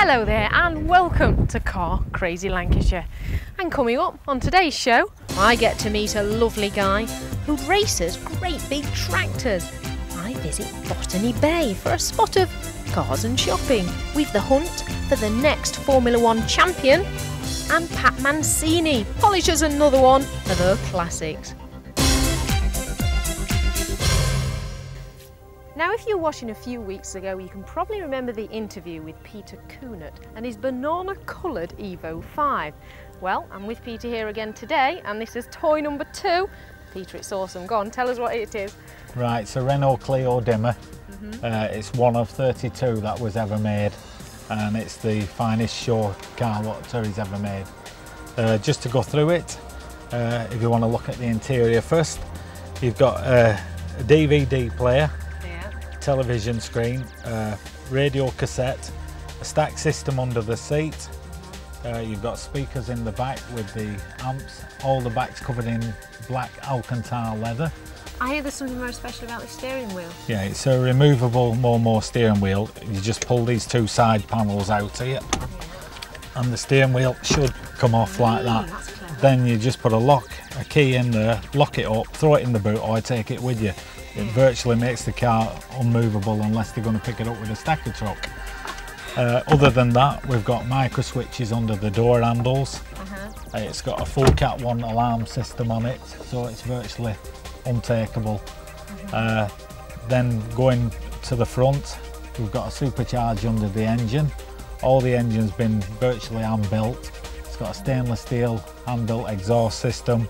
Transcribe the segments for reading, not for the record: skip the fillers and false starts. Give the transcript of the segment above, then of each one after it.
Hello there and welcome to Car Crazy Lancashire. And coming up on today's show, I get to meet a lovely guy who races great big tractors. I visit Botany Bay for a spot of cars and shopping with the hunt for the next Formula 1 champion, and Pat Mancini polishes another one of her classics. Now, if you were watching a few weeks ago, you can probably remember the interview with Peter Khunert and his banana-coloured Evo 5. Well, I'm with Peter here again today, and this is toy number 2. Peter, it's awesome. Go on, tell us what it is. Right, it's a Renault Clio dimmer. It's one of 32 that was ever made, and it's the finest show car what Terry's ever made. Just to go through it, if you want to look at the interior first, you've got a DVD player, television screen, radio cassette, a stack system under the seat. You've got speakers in the back with the amps. All the back's covered in black Alcantara leather. I hear there's something very special about the steering wheel. Yeah, it's a removable more steering wheel. You just pull these two side panels out here, and the steering wheel should come off like that. That's clever. Then you just put a key in there, lock it up, throw it in the boot, or take it with you. It virtually makes the car unmovable unless they're going to pick it up with a stacker truck. Other than that, we've got micro switches under the door handles. It's got a full Cat 1 alarm system on it, so it's virtually untakeable. Then going to the front, we've got a supercharger under the engine. All the engine's been virtually hand-built. It's got a stainless steel hand-built exhaust system.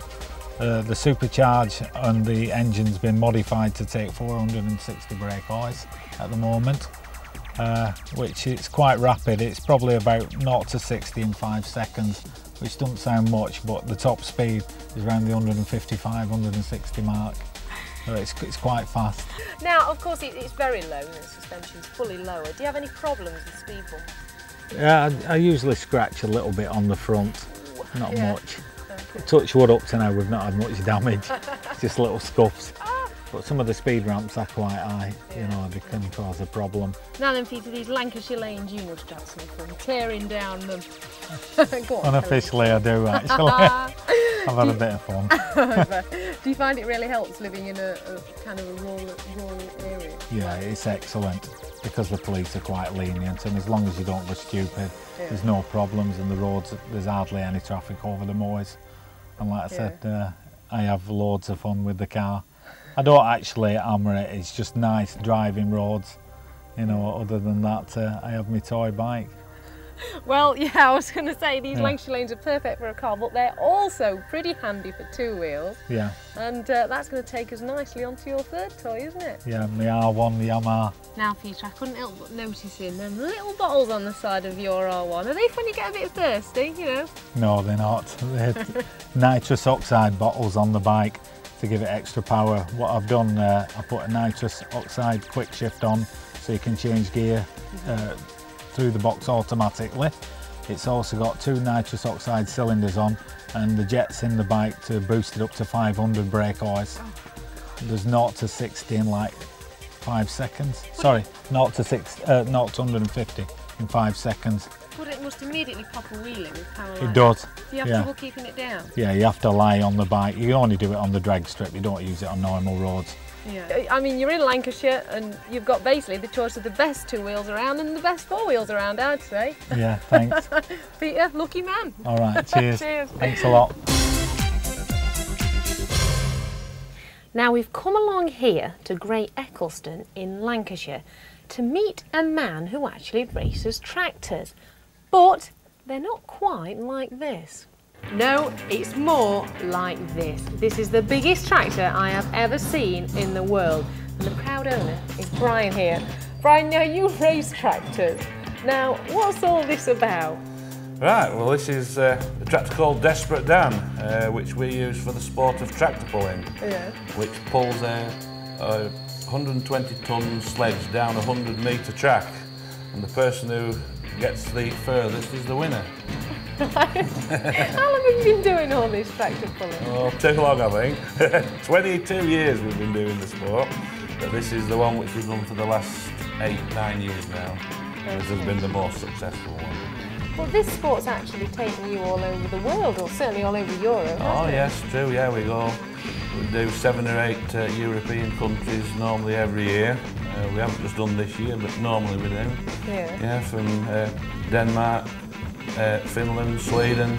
The supercharge and the engine's been modified to take 460 brake horse at the moment, which is quite rapid. It's probably about 0 to 60 in 5 seconds, which doesn't sound much, but the top speed is around the 155, 160 mark. So it's quite fast. Now, of course, it's very low and the suspension's fully lowered. Do you have any problems with speed bumps? Yeah, I usually scratch a little bit on the front, not much. Touch wood, up to now we've not had much damage, just little scuffs. But some of the speed ramps are quite high, you know, they can cause a problem. Now then, Peter, these Lancashire lanes, you must have some fun tearing down them. Go on, unofficially I do actually. I've had a bit of fun. Do you find it really helps living in a kind of a rural area? Yeah, it's excellent because the police are quite lenient, and as long as you don't go stupid, there's no problems, and the roads, there's hardly any traffic over the moors. And like I said, I have loads of fun with the car. I don't actually hammer it, it's just nice driving roads. You know, other than that, I have my toy bike. Well, yeah, I was going to say these Lancashire lanes are perfect for a car, but they're also pretty handy for 2 wheels. Yeah. And that's going to take us nicely onto your third toy, isn't it? Yeah, my R1 Yamaha. Now, Peter, I couldn't help but noticing them little bottles on the side of your R1. Are they when you get a bit thirsty, you know? No, they're not. They're nitrous oxide bottles on the bike to give it extra power. What I've done, I put a nitrous oxide quick shift on so you can change gear through the box automatically. It's also got 2 nitrous oxide cylinders on and the jets in the bike to boost it up to 500 brake horse. There's 0 to 60 in like 5 seconds. Sorry, 0 to 150 in 5 seconds. But it must immediately pop a wheelie with power. It does. Do you have trouble keeping it down? Yeah, you have to lie on the bike. You only do it on the drag strip, you don't use it on normal roads. Yeah. I mean, you're in Lancashire and you've got basically the choice of the best 2 wheels around and the best 4 wheels around, I'd say. Yeah, thanks. Peter, lucky man. All right, cheers. Cheers. Thanks a lot. Now we've come along here to Great Eccleston in Lancashire to meet a man who actually races tractors. But they're not quite like this. No, it's more like this. This is the biggest tractor I have ever seen in the world. And the proud owner is Brian here. Brian, now you race tractors. Now, what's all this about? Right, well this is a tractor called Desperate Dan, which we use for the sport of tractor pulling, which pulls a 120 tonne sledge down a 100 metre track, and the person who gets the furthest is the winner. How long have you been doing all this tractor pulling? Oh, too long I think. 22 years we've been doing the sport, but this is the one which we've done for the last 8-9 years now. This has been the most successful one. Well, this sport's actually taken you all over the world, or certainly all over Europe, Oh hasn't it? yes, true, yeah, we do 7 or 8 European countries normally every year. We haven't just done this year, but normally we do. Yeah, from Denmark, Finland, Sweden,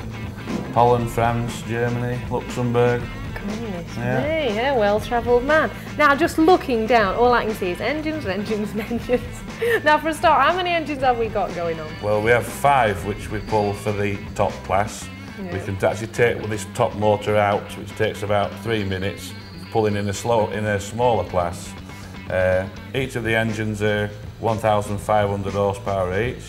Holland, France, Germany, Luxembourg. Goodness Yeah. me, yeah, well-travelled man. Now, just looking down, all I can see is engines, engines, and engines. Now, for a start, how many engines have we got going on? Well, we have 5 which we pull for the top class. Yeah. We can actually take this top motor out, which takes about 3 minutes, pulling in a smaller class. Each of the engines are 1,500 horsepower each.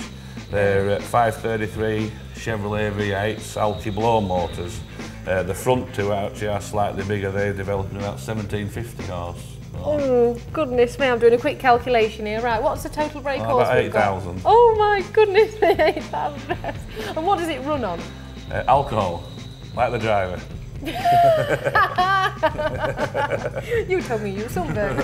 They're 533 Chevrolet V8s, Alki blow motors. The front 2 actually are slightly bigger. They're developing about 1750 horse. Oh, goodness me, I'm doing a quick calculation here. Right, what's the total brake horse about we've got? 8,000. Oh my goodness me, 8,000. And what does it run on? Alcohol, like the driver. You told me you sunburned.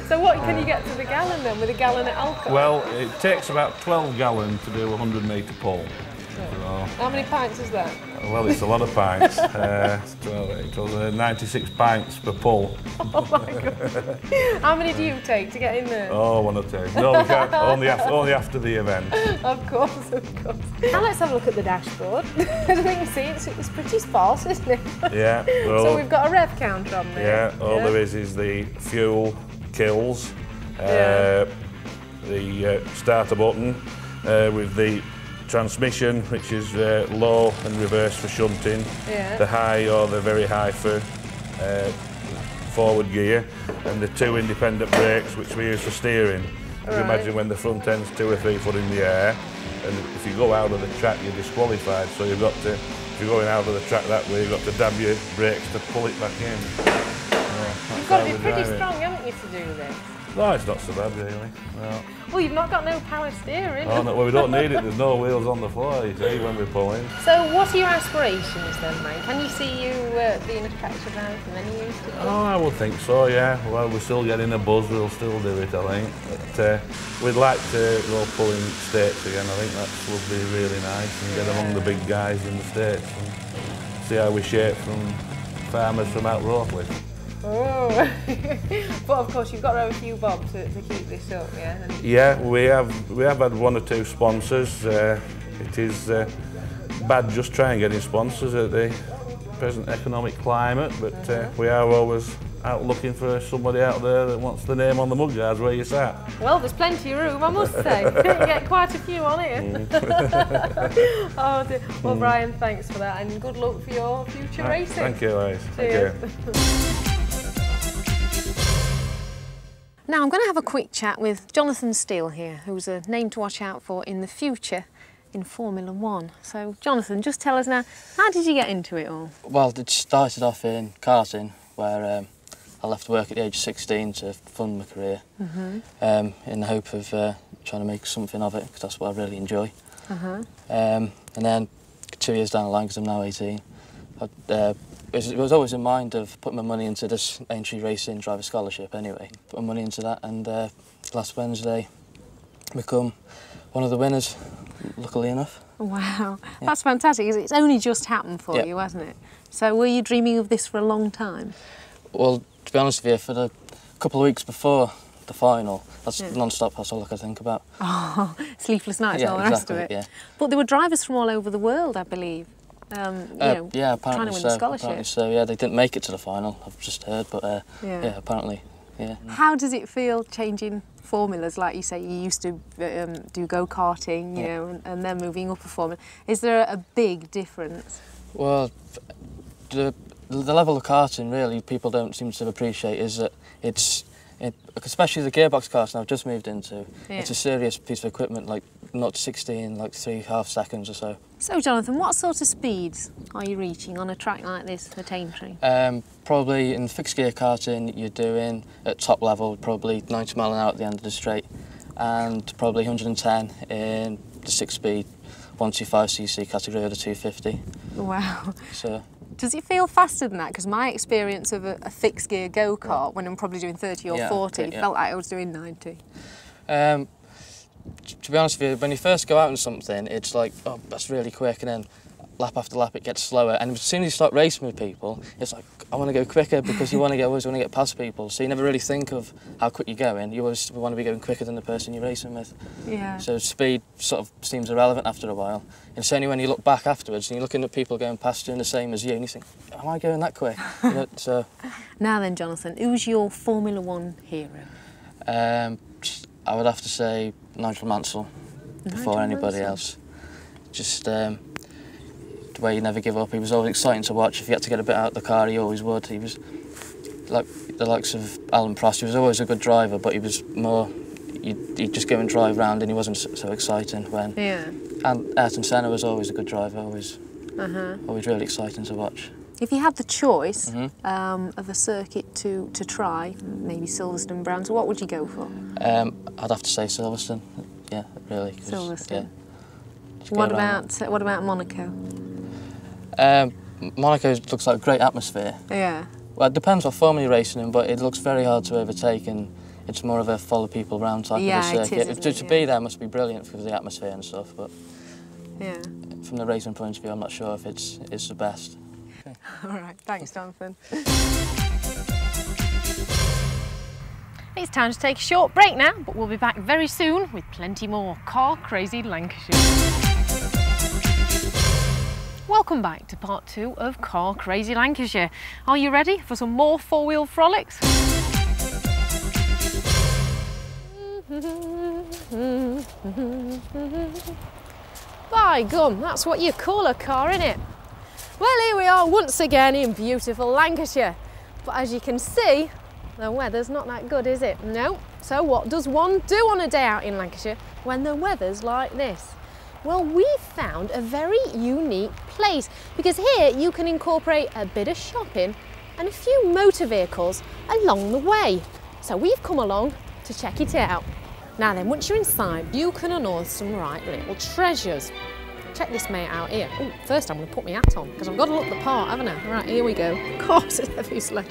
So what can you get to the gallon then with a gallon of alcohol? Well, it takes about 12 gallons to do a 100 metre pull. So, how many pints is that? well, it's a lot of pints. It was 96 pints per pull. Oh my god. How many do you take to get in there? Oh, 1 or 2. No, we can't. Only after the event. Of course, of course. Now let's have a look at the dashboard. As we can see, it's pretty sparse, isn't it? Yeah. Well, So we've got a rev counter on there. yeah, all there is the fuel kills, Yeah. the starter button with the transmission, which is low and reverse for shunting, Yeah. the high or the very high for forward gear, and the 2 independent brakes which we use for steering. You can Right. imagine when the front end's 2 or 3 foot in the air, and if you go out of the track you're disqualified, so you've got to, if you're going out of the track that way, you've got to dab your brakes to pull it back in. You've got to be pretty strong, haven't you, to do this? No, it's not so bad really. No. Well, you've not got no power steering. Oh, no, well, we don't need it, there's no wheels on the floor, you see, when we're pulling. So what are your aspirations then, mate? Can you see you being a tractor driver for many years to come? Oh, I would think so, yeah. Well, we're still getting a buzz, we'll still do it, I think. But we'd like to go pulling states again, I think that would be really nice, and get among the big guys in the states and see how we shape from farmers from out Rothwell. Oh, but of course you've got to have a few bob to keep this up, yeah? And Yeah, we have had 1 or 2 sponsors. It is bad just trying getting sponsors at the present economic climate, but we are always out looking for somebody out there that wants the name on the mug guards where you sat. well, there's plenty of room, I must say. You get quite a few on here. Oh dear. Well, Brian, thanks for that, and good luck for your future racing. Thank you, Louise. Cheers. Thank you. Now I'm going to have a quick chat with Jonathan Steele here, who's a name to watch out for in the future in Formula 1. So Jonathan, just tell us now, how did you get into it all? Well, it started off in karting, where I left work at the age of 16 to fund my career, in the hope of trying to make something of it, because that's what I really enjoy. And then 2 years down the line, because I'm now 18, it was always in mind of putting my money into this entry racing driver scholarship anyway. Put my money into that, and last Wednesday become one of the winners, luckily enough. Wow, that's fantastic. It's only just happened for you, hasn't it? So were you dreaming of this for a long time? Well, to be honest with you, for the couple of weeks before the final, that's non-stop, that's all I could think about. Oh, sleepless nights and all the rest of it. Yeah. But there were drivers from all over the world, I believe. You know, yeah, trying to apparently win so. the scholarship. Apparently so. Yeah, they didn't make it to the final. I've just heard, but yeah, apparently, yeah. How does it feel changing formulas? Like you say, you used to do go-karting, you know, and then moving up a formula. Is there a big difference? Well, the level of karting really people don't seem to appreciate is that especially the gearbox karting I've just moved into. It's a serious piece of equipment, like 0 to 60 in like 3.5 seconds or so. So, Jonathan, what sort of speeds are you reaching on a track like this at Aintree? Probably in fixed gear karting, you're doing at top level probably 90 mile an hour at the end of the straight, and probably 110 in the 6-speed 125cc category or the 250. Wow. So. Does it feel faster than that? Because my experience of a fixed gear go-kart when I'm probably doing 30 or 40 felt like I was doing 90. to be honest with you, when you first go out in something, it's like, oh, that's really quick, and then lap after lap it gets slower. And as soon as you start racing with people, it's like, I want to go quicker, because you always want to get past people. So you never really think of how quick you're going. You always want to be going quicker than the person you're racing with. Yeah. So speed sort of seems irrelevant after a while. It's only when you look back afterwards and you're looking at people going past doing the same as you, and you think, am I going that quick? You know, so. Now then, Jonathan, who's your Formula One hero? I would have to say Nigel Mansell before anybody else. Just the way he never give up. He was always exciting to watch. If he had to get a bit out of the car, he always would. He was like the likes of Alan Prost. He was always a good driver, but he was more, he'd just go and drive round, and he wasn't so exciting. When and Ayrton Senna was always a good driver, always really exciting to watch. If you had the choice of a circuit to try, maybe Silverstone, Brands, what would you go for? I'd have to say Silverstone. Yeah, really. Silverstone. Yeah, what about Monaco? Monaco looks like a great atmosphere. Yeah. Well, it depends what form you're racing in, but it looks very hard to overtake, and it's more of a follow people around type of a circuit. It is, to be there must be brilliant for the atmosphere and stuff, but from the racing point of view, I'm not sure if it's the best. Okay. All right, thanks, Jonathan. It's time to take a short break now, but we'll be back very soon with plenty more Car Crazy Lancashire. Welcome back to part 2 of Car Crazy Lancashire. Are you ready for some more four-wheel frolics? By gum, that's what you call a car, innit? Well, here we are once again in beautiful Lancashire. But as you can see, the weather's not that good, is it? No. So what does one do on a day out in Lancashire when the weather's like this? Well, we've found a very unique place, because here you can incorporate a bit of shopping and a few motor vehicles along the way. So we've come along to check it out. Now then, once you're inside, you can unearth some right little treasures. Check this mate out here. Oh, first I'm going to put my hat on, because I've got to look the part, haven't I? Right, here we go. Of course, it's a heavy sled.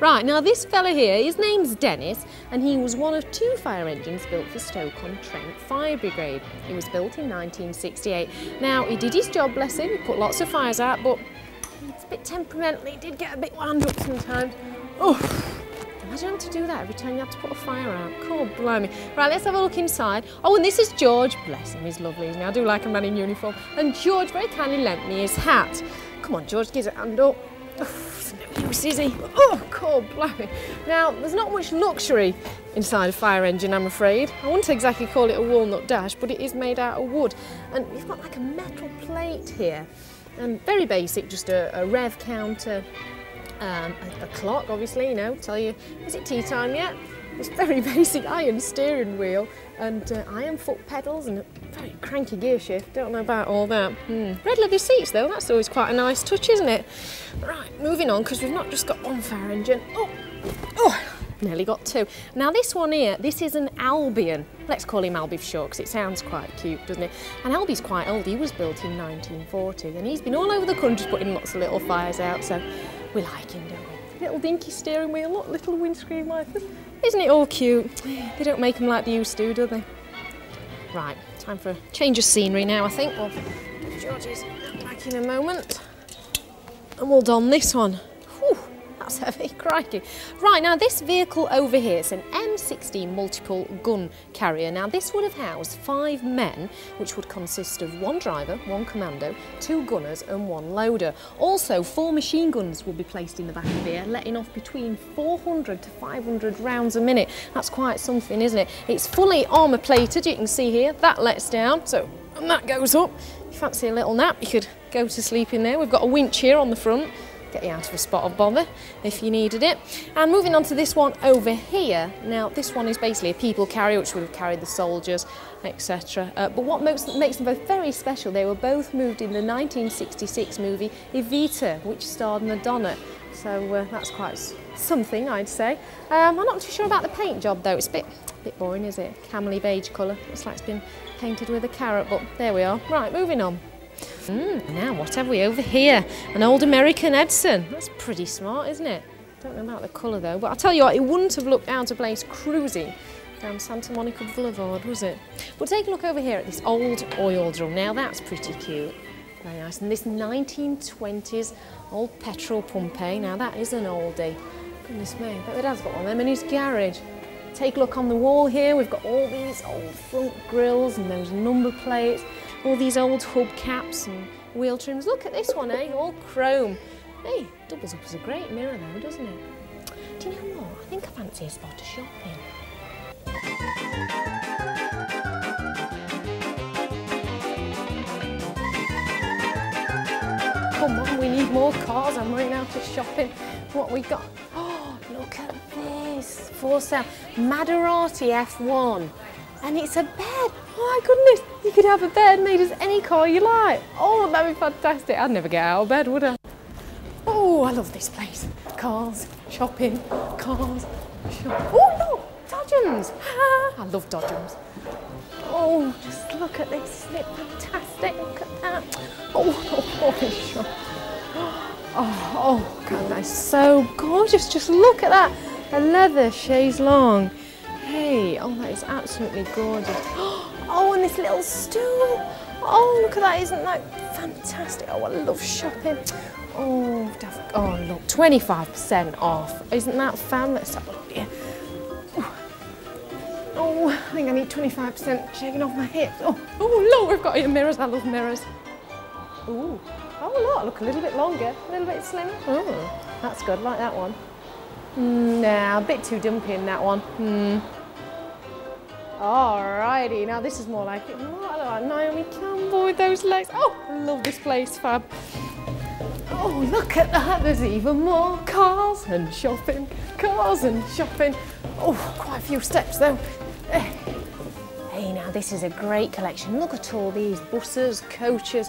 Right, now this fella here, his name's Dennis, and he was one of 2 fire engines built for Stoke-on-Trent Fire Brigade. He was built in 1968. Now, he did his job, bless him, he put lots of fires out, but it's a bit temperamental. He did get a bit wound up sometimes. Oh. Imagine having to do that every time you have to put a fire out. God blimey. Right, let's have a look inside. Oh, and this is George. Bless him, he's lovely, isn't he? I do like a man in uniform. And George very kindly lent me his hat. Come on, George, give us a hand up. Oh, it's no use, is he? Oh, God blimey. Now, there's not much luxury inside a fire engine, I'm afraid. I wouldn't exactly call it a walnut dash, but it is made out of wood. And you've got like a metal plate here. And very basic, just a rev counter. A clock, obviously, you know, tell you, is it tea time yet? It's very basic iron steering wheel and iron foot pedals and a very cranky gear shift. Don't know about all that. Red leather seats though, that's always quite a nice touch, isn't it? Right, moving on, because we've not just got one fire engine. Oh, nearly got 2. Now this one here, this is an Albion. Let's call him Albie for short, because it sounds quite cute, doesn't it? And Albie's quite old. He was built in 1940 and he's been all over the country putting lots of little fires out, so we like him, don't we? Little dinky steering wheel, look, little windscreen wipers. Isn't it all cute? They don't make them like they used to, do they? Right, time for a change of scenery now, I think. Well, George's back in a moment. And we'll don this one. Whew, that's heavy, crikey. Right, now this vehicle over here, it's an M16 multiple gun carrier. Now this would have housed 5 men, which would consist of 1 driver, 1 commando, 2 gunners and 1 loader. Also, 4 machine guns will be placed in the back of here, letting off between 400 to 500 rounds a minute. That's quite something, isn't it? It's fully armour plated, you can see here, that lets down, so, and that goes up. If you fancy a little nap, you could go to sleep in there. We've got a winch here on the front. Get you out of a spot of bother if you needed it. And moving on to this one over here. Now this one is basically a people carrier, which would have carried the soldiers, etc. But what makes them both very special, they were both moved in the 1966 movie Evita, which starred Madonna. So that's quite something, I'd say. I'm not too sure about the paint job though. It's a bit boring, is it? Camely beige colour. Looks like it's been painted with a carrot, but there we are. Right, moving on. Now what have we over here? An old American Edison. That's pretty smart, isn't it? Don't know about the colour though, but I'll tell you what, it wouldn't have looked out of place cruising down Santa Monica Boulevard, was it? But take a look over here at this old oil drum. Now that's pretty cute. Very nice. And this 1920s old petrol pump, eh? Now that is an oldie. Goodness me, I bet my dad's got one of them in his garage. Take a look on the wall here. We've got all these old front grills and those number plates, all these old hubcaps and wheel trims. Look at this one, eh? All chrome. Hey, doubles up as a great mirror though, doesn't it? Do you know what? I think I fancy a spot of shopping. Come on, we need more cars. I'm running out of shopping. What we got? Oh, look at this. For sale. Maserati F1. And it's a bed. Oh my goodness. You could have a bed made as any car you like. Oh, that'd be fantastic. I'd never get out of bed, would I? Oh, I love this place. Cars, shopping, cars, oh, look, Dodgems. I love Dodgems. Oh, just look at this. Isn't it fantastic? Look at that. Oh, this shop. Oh, God, that's so gorgeous. Just look at that. A leather chaise longue. Hey, oh, that is absolutely gorgeous. Oh, and this little stool. Oh, look at that. Isn't that fantastic? Oh, I love shopping. Oh, look, 25% off. Isn't that fun? Let's have a look here. Oh, I think I need 25% shaking off my hips. Oh, look, we've got here mirrors. I love mirrors. Ooh. Oh, look, a little bit longer, a little bit slimmer. Oh, that's good, like that one. Nah, a bit too dumpy in that one. Alrighty, now this is more like it. Oh, I look like Naomi Campbell with those legs. Oh, I love this place, fab. Oh, look at that. There's even more cars and shopping. Cars and shopping. Oh, quite a few steps though. Hey, now this is a great collection. Look at all these buses, coaches,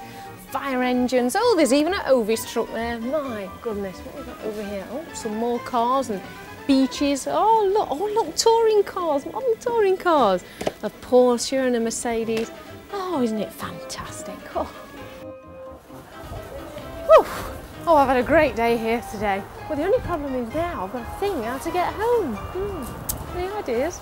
fire engines. Oh, there's even an Ovis truck there. My goodness, what have we got over here? Oh, some more cars and beaches. Oh, look, touring cars, modern touring cars. A Porsche and a Mercedes. Oh, isn't it fantastic? Oh, I've had a great day here today. Well, the only problem is now I've got to think how to get home. Any ideas?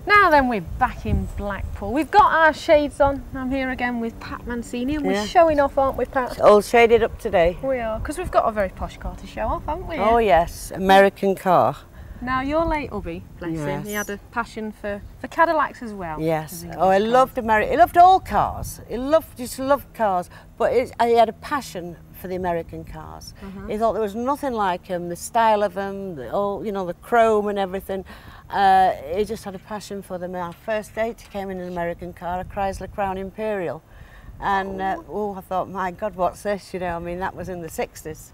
Now then, we're back in Blackpool. We've got our shades on. I'm here again with Pat Mancini and we're showing off, aren't we, Pat? It's all shaded up today. We are, because we've got a very posh car to show off, haven't we? Oh yes, American car. Now, your late hubby, bless him, he had a passion for Cadillacs as well. Yes. Oh, I loved America. He loved all cars. He just loved cars, but he had a passion for the American cars. He thought there was nothing like them, the style of them, the chrome and everything. He just had a passion for them. Our first date, he came in an American car, a Chrysler Crown Imperial. And, I thought, my God, what's this? You know, I mean, that was in the 60s.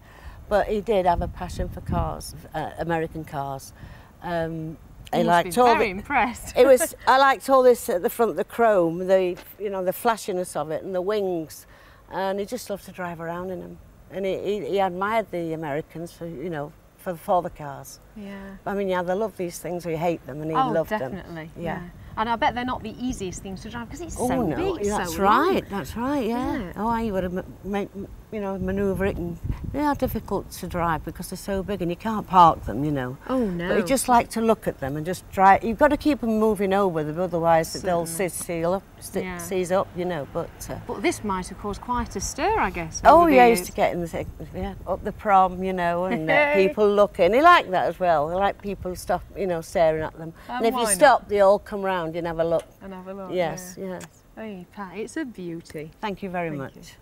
But he did have a passion for cars, American cars. He liked all very impressed. I liked all this at the front, the chrome, the flashiness of it and the wings, and he just loved to drive around in them. And he admired the Americans for the cars. Yeah. I mean, they love these things, or you hate them, and he loved them. Oh, definitely. Yeah. And I bet they're not the easiest things to drive because it's so big. That's right. That's right. Yeah. Oh, you got to manoeuvre it, and they are difficult to drive because they're so big, and you can't park them. Oh no. But you just like to look at them and just drive. You've got to keep them moving over them, otherwise they'll seize up. But this might have caused quite a stir, I guess. Oh yeah, I used to get in up the prom, and people looking. He liked that as well. He liked people staring at them. And if you stop, they all come round and have a look. Yes, yeah. yes. Hey, Pat, it's a beauty. Thank you very much.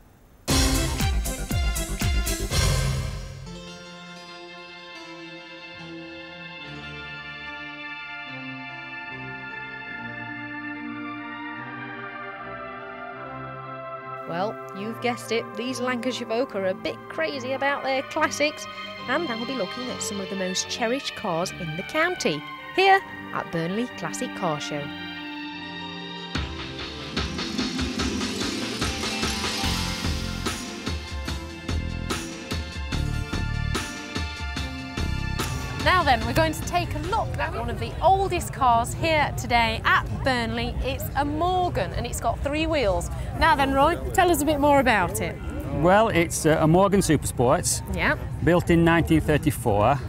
Well, you've guessed it, these Lancashire folk are a bit crazy about their classics, and I'll be looking at some of the most cherished cars in the county, here at Burnley Classic Car Show. Now then, we're going to take a look at one of the oldest cars here today at Burnley. It's a Morgan and it's got 3 wheels. Now then, Roy, tell us a bit more about it. Well, it's a Morgan Super Sports, Yeah. built in 1934.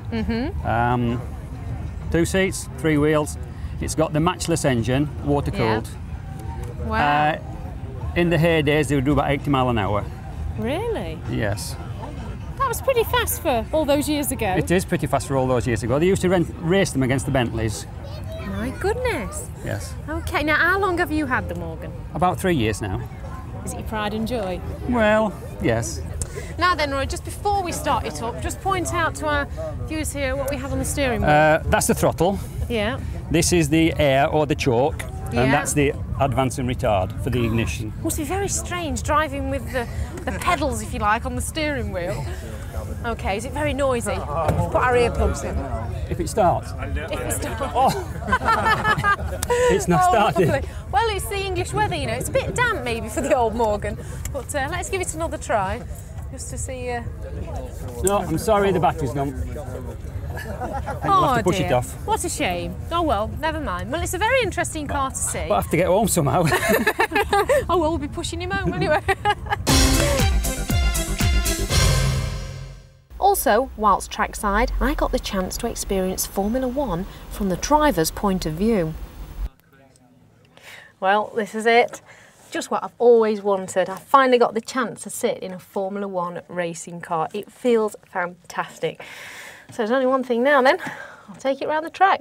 2 seats, 3 wheels. It's got the matchless engine, water-cooled. Wow. In the heydays, they would do about 80 mile an hour. Really? Yes. That was pretty fast for all those years ago. It is pretty fast for all those years ago. They used to race them against the Bentleys. My goodness. Yes. Okay, now how long have you had the Morgan? About 3 years now. Is it your pride and joy? Well, yes. Now then, Roy, just before we start it up, just point out to our viewers here what we have on the steering wheel. That's the throttle. Yeah. This is the air or the choke. Yeah. And that's the advance and retard for the ignition. Must be very strange driving with the pedals, if you like, on the steering wheel. Okay, is it very noisy? Put our earplugs in. If it starts. If it starts. Oh. It's not started. Lovely. Well, it's the English weather, you know. It's a bit damp maybe for the old Morgan, but let's give it another try, just to see. No, I'm sorry, the battery's gone. I'll have to push it off. What a shame. Oh well, never mind. Well, it's a very interesting car to see. But I have to get home somehow. Oh well, we'll be pushing him home anyway. Also, whilst trackside, I got the chance to experience Formula One from the driver's point of view. Well, this is it. Just what I've always wanted. I finally got the chance to sit in a Formula One racing car. It feels fantastic. So there's only one thing now then. I'll take it around the track.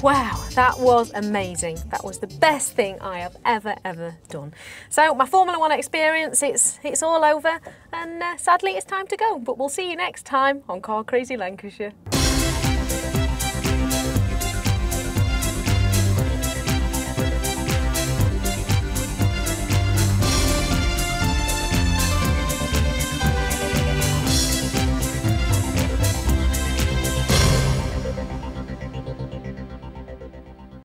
Wow, that was amazing. That was the best thing I have ever done. So my Formula One experience, it's all over, and sadly it's time to go. But we'll see you next time on Car Crazy Lancashire.